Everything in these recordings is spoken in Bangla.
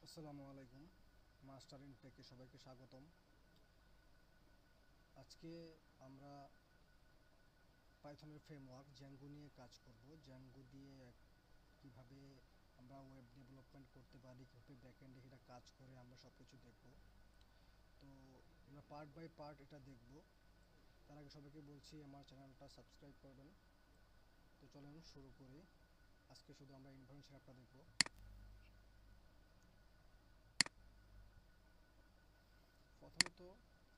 আসসালামু আলাইকুম। মাস্টার ইন টেকে সবাইকে স্বাগতম। আজকে আমরা পাইথনের ফ্রেমওয়ার্ক জ্যাঙ্গো নিয়ে কাজ করব। জ্যাঙ্গো দিয়ে কিভাবে আমরা ওয়েব ডেভেলপমেন্ট করতে পারি, কীভাবে ব্যাকএন্ডে এটা কাজ করে আমরা সব কিছু দেখব। তো আমরা পার্ট বাই পার্ট এটা দেখব। তার আগে সবাইকে বলছি আমার চ্যানেলটা সাবস্ক্রাইব করবেন। তো চলেন শুরু করি। আজকে শুধু আমরা ইনভার্ন সেটআপটা দেখব। প্রথমত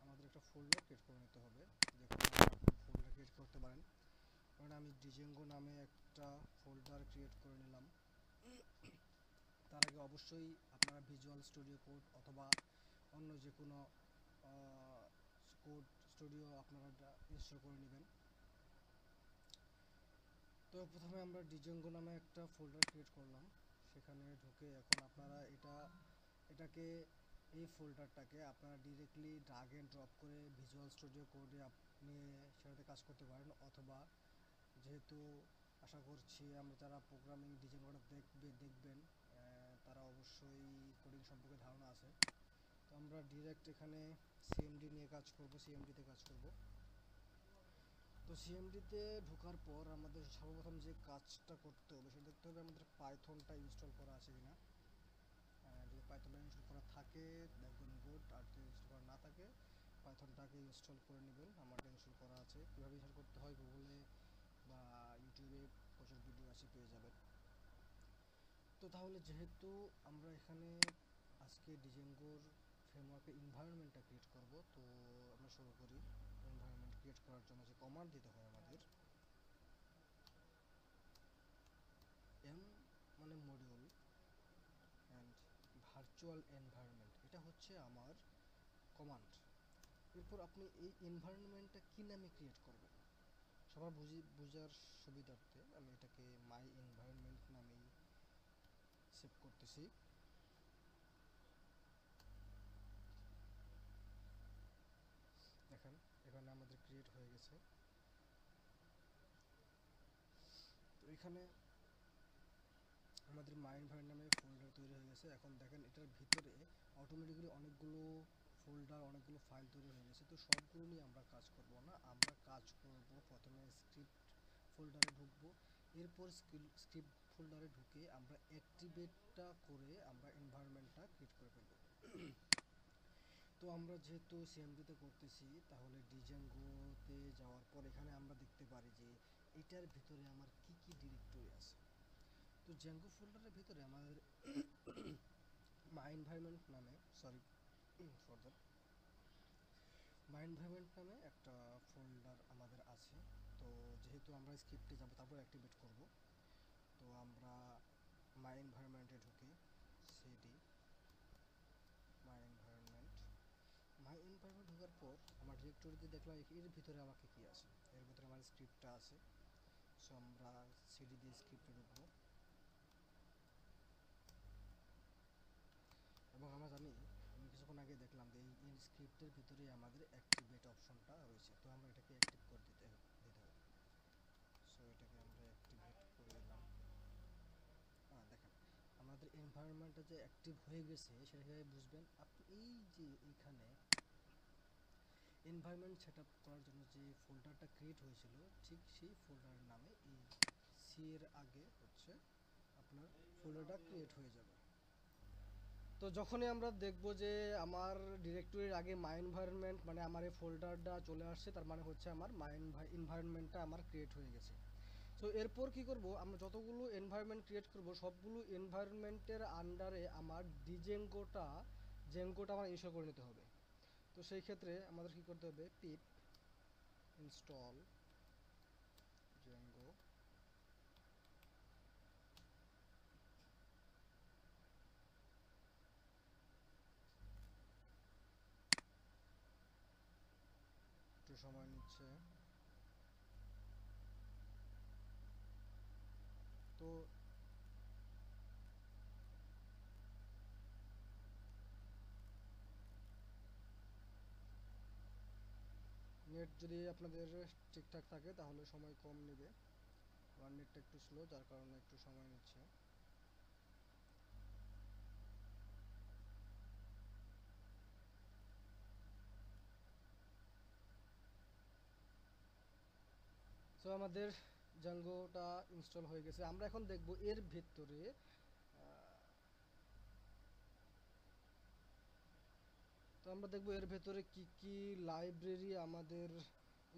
আমাদের একটা ফোল্ডার ক্রিয়েট করে নিতে হবে। যেখানে আপনি ফোল্ডার ক্রিয়েট করতে পারেন। কারণ আমি ডিজেঙ্গো নামে একটা ফোল্ডার ক্রিয়েট করে নিলাম। তার আগে অবশ্যই আপনারা ভিজুয়াল স্টুডিও কোড অথবা অন্য যে কোনো কোড স্টুডিও আপনারা ইনস্টল করে নেবেন। তো প্রথমে আমরা ডিজেঙ্গো নামে একটা ফোল্ডার ক্রিয়েট করলাম। সেখানে ঢুকে এখন আপনারা এটাকে এই ফোল্ডারটাকে আপনারা ডিরেক্টলি ড্রাগ অ্যান্ড ড্রপ করে ভিজুয়াল স্টুডিও কোডে আপনি সেটাতে কাজ করতে পারেন, অথবা যেহেতু আশা করছি আমরা যারা প্রোগ্রামিং ডিজাইন করা দেখবেন তারা অবশ্যই কোডিং সম্পর্কে ধারণা আছে। তো আমরা ডিরেক্ট এখানে সিএমডি নিয়ে কাজ করব, সিএমডিতে কাজ করব। তো সিএমডিতে ঢোকার পর আমাদের সর্বপ্রথম যে কাজটা করতে হবে সেটা দেখতে হবে আমাদের পাইথনটা ইনস্টল করা আছে কিনা। যদি পাইথনটা ইনস্টল করা থাকে দেখবেন গুড, আর যদি ইনস্টল করা না থাকে পাইথনটাকে ইনস্টল করে নেবেন। আমারটা ইনস্টল করা আছে। কীভাবে ইনস্টল করতে হয় গুগলে বা ইউটিউবে প্রচুর ভিডিও আছে, পেয়ে যাবেন। তো তাহলে যেহেতু আমরা এখানে আজকে ডিজেঙ্গোর ফ্রেমওয়ার্কের এনভায়রনমেন্টটা ক্রিয়েট করব, তো আমরা শুরু করি। এনভায়রনমেন্ট ক্রিয়েট করার জন্য যে কমান্ড দিতে হয় আমাদের, এম মানে মডিউল অ্যান্ড ভার্চুয়াল এনভায়রনমেন্ট, এটা হচ্ছে আমার কমান্ড। এরপর আপনি এই এনভায়রনমেন্টটা কী নামে ক্রিয়েট করবেন সবার বোঝার সুবিধার্থে আমি এটাকে মাই এনভায়রনমেন্ট নামেই সেভ করতেছি। দেখেন এখানে আমাদের ক্রিয়েট হয়ে গেছে। তো এখানে আমাদের মাই এনভায়রনমেন্ট নামে ফোল্ডার তৈরি হয়ে গেছে। এখন দেখেন এটার ভিতরে অটোমেটিক্যালি অনেকগুলো ফোল্ডার, অনেকগুলো ফাইল তৈরি হয়ে গেছে। তো সবগুলো নিয়ে আমরা কাজ করব না, আমরা কাজ করব প্রথমে স্ক্রিপ্ট ফোল্ডারে ঢুকবো। এরপর স্ক্রিপ্ট ফোল্ডারে ঢুকে আমরা অ্যাক্টিভেটটা করে আমরা এনভায়রনমেন্টটা ক্রিয়েট করে ফেলবো। তো আমরা যেহেতু সিএমডিতে করতেছি তাহলে ডিজাঙ্গোতে যাওয়ার পর এখানে আমরা দেখতে পারি যে এটার ভিতরে আমার কি কি ডিরেক্টরি আছে। তো জ্যাঙ্গো ফোল্ডারের ভিতরে আমাদের মাই এনভায়রনমেন্ট নামে মাই এনভায়রনমেন্ট নামে একটা ফোল্ডার আমাদের আছে। তো যেহেতু আমরা স্ক্রিপ্টে যাব তারপর অ্যাক্টিভেট করব, তো আমরা মাই এনভায়রনমেন্টে ঢুকে সিডি মাই এনভায়রনমেন্ট ঢোকার পর আমার ডিরেক্টরিতে দেখলাম এর ভিতরে আমাকে কি আছে। এর ভিতরে আমার স্ক্রিপ্টটা আছে। সো আমরা সিডি দিয়ে স্ক্রিপ্টে ঢুকবো এবং আমরা জানি আমি কিছুক্ষণ আগে দেখলাম যে এই স্ক্রিপ্টের ভিতরে আমাদের অ্যাক্টিভেট অপশনটা রয়েছে। তো আমরা এটাকে অ্যাক্টিভ করে দিতে হবে। সো এটাকে আমরা অ্যাক্টিভেট করে দিলাম। দেখেন আমাদের এনভায়রনমেন্টটা যে অ্যাক্টিভ হয়ে গেছে সেটা কীভাবে বুঝবেন আপনি, এই যে এইখানে এনভায়রনমেন্ট সেট আপ করার জন্য যে ফোল্ডারটা ক্রিয়েট হয়েছিল ঠিক সেই ফোল্ডারের নামে এই সি এর আগে হচ্ছে আপনার ফোল্ডারটা ক্রিয়েট হয়ে যাবে। তো যখনই আমরা দেখব যে আমার ডিরেক্টরির আগে মাই এনভায়রনমেন্ট মানে আমার এই ফোল্ডারটা চলে আসছে, তার মানে হচ্ছে আমার মাই এনভায়রনমেন্টটা আমার ক্রিয়েট হয়ে গেছে। তো এরপর কি করব, আমরা যতগুলো এনভায়রনমেন্ট ক্রিয়েট করব সবগুলো এনভায়রনমেন্টের আন্ডারে আমার জেঙ্গোটা আমার ইনস্টল করে নিতে হবে। তো সেই ক্ষেত্রে আমাদের কি করতে হবে, পিপ ইনস্টল জেঙ্গো। একটু সময় নিচ্ছে। তো নেট যদি আপনাদের ঠিকঠাক থাকে তাহলে সময় কম নেবে। আমার নেটটা একটু স্লো যার কারণে একটু সময় নিচ্ছে। আমাদের জাঙ্গোটা ইনস্টল হয়ে গেছে। আমরা এখন দেখব এর ভেতরে কি কি লাইব্রেরি আমাদের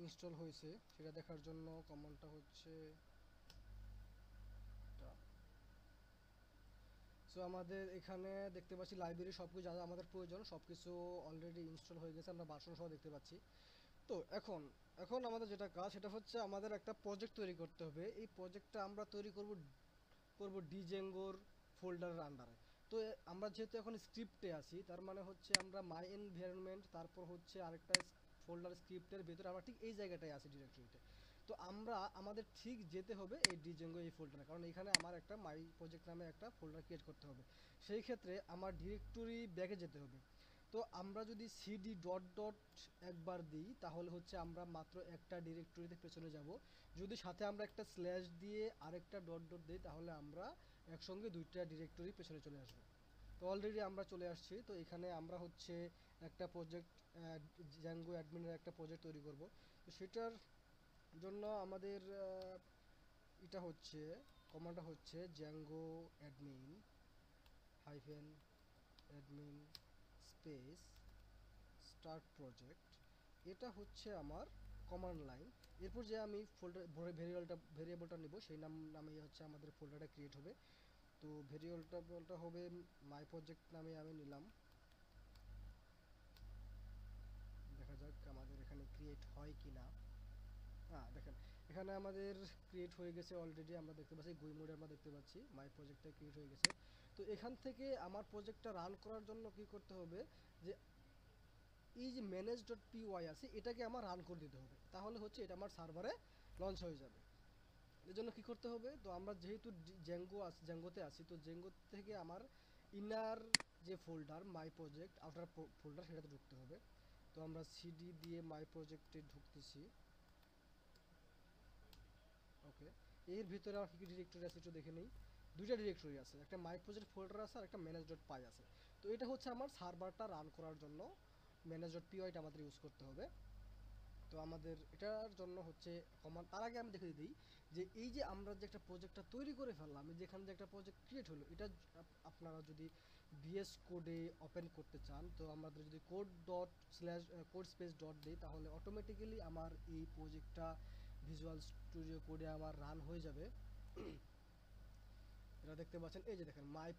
ইনস্টল হয়েছে সেটা দেখার জন্য কমান্ডটা হচ্ছে এটা। সো আমাদের এখানে দেখতে পাচ্ছি লাইব্রেরি সবকিছু যা যা আমাদের প্রয়োজন সবকিছু অলরেডি ইনস্টল হয়ে গেছে, আমরা ভার্সন সহ দেখতে পাচ্ছি। তো এখন এখন আমাদের যেটা কাজ সেটা হচ্ছে আমাদের একটা প্রজেক্ট তৈরি করতে হবে। এই প্রজেক্টটা আমরা তৈরি করব ডিজেঙ্গোর ফোল্ডারের আন্ডারে। তো আমরা যেহেতু এখন স্ক্রিপ্টে আছি তার মানে হচ্ছে আমরা মাই এনভায়রনমেন্ট তারপর হচ্ছে আরেকটা ফোল্ডার স্ক্রিপ্টের ভিতরে আমরা ঠিক এই জায়গাটায় আছি ডিরেক্টরিতে। তো আমাদের ঠিক যেতে হবে এই ডিজেঙ্গো এই ফোল্ডারে, কারণ এখানে আমার একটা মাই প্রজেক্ট নামে একটা ফোল্ডার ক্রিয়েট করতে হবে। সেই ক্ষেত্রে আমার ডিরেক্টরি ব্যাকে যেতে হবে। তো আমরা যদি সিডি ডট ডট একবার দিই তাহলে হচ্ছে আমরা মাত্র একটা ডিরেক্টরিতে পেছনে যাব। যদি সাথে আমরা একটা স্ল্যাশ দিয়ে আরেকটা ডট ডট দিই তাহলে আমরা একসঙ্গে দুইটা ডিরেক্টরি পেছনে চলে আসবো। তো অলরেডি আমরা চলে আসছি। তো এখানে আমরা হচ্ছে একটা প্রজেক্ট জ্যাঙ্গো অ্যাডমিনের একটা প্রজেক্ট তৈরি করব। তো সেটার জন্য আমাদের এটা হচ্ছে কমান্ডটা হচ্ছে Zango admin hyphen admin space start project. এটা হচ্ছে আমার কমান্ড লাইন। এরপর যে আমি ফোল্ডার ভেরিয়েবলটা নিব সেই নামেই হচ্ছে আমাদের ফোল্ডারটা ক্রিয়েট হবে। তো ভেরিয়েবলটা হবে মাই প্রজেক্ট নামে আমি নিলাম। দেখা যাক আমাদের এখানে ক্রিয়েট হয় কি না। হ্যাঁ দেখেন এখানে আমাদের ক্রিয়েট হয়ে গেছে অলরেডি, আমরা দেখতে পাচ্ছি গুই মোডে আমরা দেখতে পাচ্ছি মাই প্রজেক্টটা ক্রিয়েট হয়ে গেছে। তো এখান থেকে আমার প্রজেক্টটা রান করার জন্য কি করতে হবে যে এই যে ম্যানেজ ডট পিওয়াই আছে এটাকে আমার রান করে দিতে হবে, তাহলে হচ্ছে এটা আমার সার্ভারে লঞ্চ হয়ে যাবে। এর জন্য কি করতে হবে, তো আমরা যেহেতু জ্যাঙ্গোতে আছি তো জ্যাঙ্গো থেকে আমার ইনার যে folder my project outer folder সেটাতে ঢুকতে হবে। তো আমরা সিডি দিয়ে মাই প্রজেক্টে ঢুকতেছি। ওকে, এর ভিতরে আর কি কি ডিরেক্টরি আছে একটু দেখে নেই। দুইটা ডিরেক্টরি আছে, একটা মাই প্রজেক্ট ফোল্ডার আছে আর একটা ম্যানেজ ডট পাই আছে। তো এটা হচ্ছে আমার সার্ভারটা রান করার জন্য ম্যানেজ ডট পিওয়াইটা আমাদের ইউজ করতে হবে। তো আমাদের এটার জন্য হচ্ছে কমান্ড, তার আগে আমি দেখে দিই যে এই যে আমরা যে একটা প্রজেক্টটা তৈরি করে ফেললাম, যেখানে যে একটা প্রজেক্ট ক্রিয়েট হলো এটা আপনারা যদি ভিএস কোডে ওপেন করতে চান তো আমাদের যদি code dot slash code space dot দিই তাহলে অটোমেটিক্যালি আমার এই প্রজেক্টটা ভিজুয়াল স্টুডিও কোডে আমার রান হয়ে যাবে। এটা দেখতে পাচ্ছেন, এই যে দেখেন মাই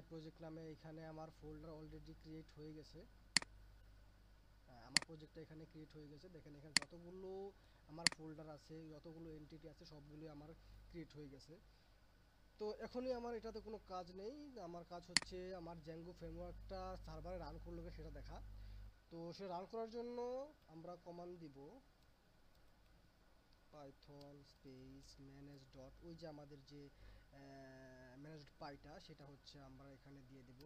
প্রজেক্ট নামে এখানে আমার ফোল্ডার অলরেডি ক্রিয়েট হয়ে গেছে। আমার প্রজেক্টটা এখানে ক্রিয়েট হয়ে গেছে। দেখেন এখানে যতগুলো আমার ফোল্ডার আছে যতগুলো এন্টিটি আছে সবগুলোই আমার ক্রিয়েট হয়ে গেছে। তো এখনই আমার এটাতে কোনো কাজ নেই, আমার কাজ হচ্ছে আমার জ্যাঙ্গো ফ্রেমওয়ার্কটা সার্ভারে রান করলো সেটা দেখা। তো সে রান করার জন্য আমরা কমান্ড দিব পাইথন স্পেস ম্যানেজ ডট, ওই যে আমাদের যে ম্যানেজ পাইটা সেটা হচ্ছে আমরা এখানে দিয়ে দেব।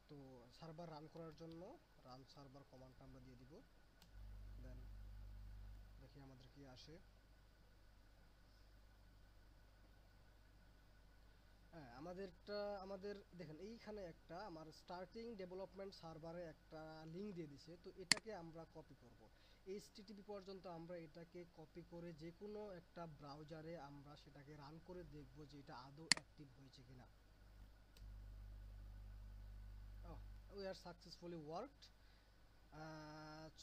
তো সার্ভার রান করার জন্য রান সার্ভার কমান্ডটা আমরা দিয়ে দিব। দেন দেখি আমাদের কি আসে। হ্যাঁ আমাদের দেখেন এইখানে একটা আমার স্টার্টিং ডেভেলপমেন্ট সার্ভারে একটা লিঙ্ক দিয়ে দিছে। তো এটাকে আমরা কপি করব এইচটিটিপি পর্যন্ত, আমরা এটাকে কপি করে যে কোনো একটা ব্রাউজারে আমরা সেটাকে রান করে দেখব যে এটা আদৌ অ্যাক্টিভ হয়েছে কিনা। We are successfully worked.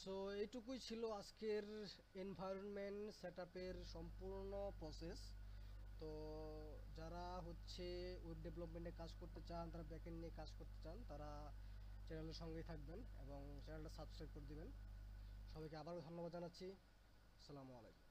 So এইটুকুই ছিল আজকের এনভায়রনমেন্ট সেটআপের সম্পূর্ণ প্রসেস। তো যারা হচ্ছে ওয়েব ডেভেলপমেন্টে কাজ করতে চান, তারা ব্যাকএন্ড নিয়ে কাজ করতে চান, তারা চ্যানেলের সঙ্গেই থাকবেন এবং চ্যানেলটা সাবস্ক্রাইব করে দিবেন। সবাইকে আবারও ধন্যবাদ জানাচ্ছি। আসসালামু আলাইকুম।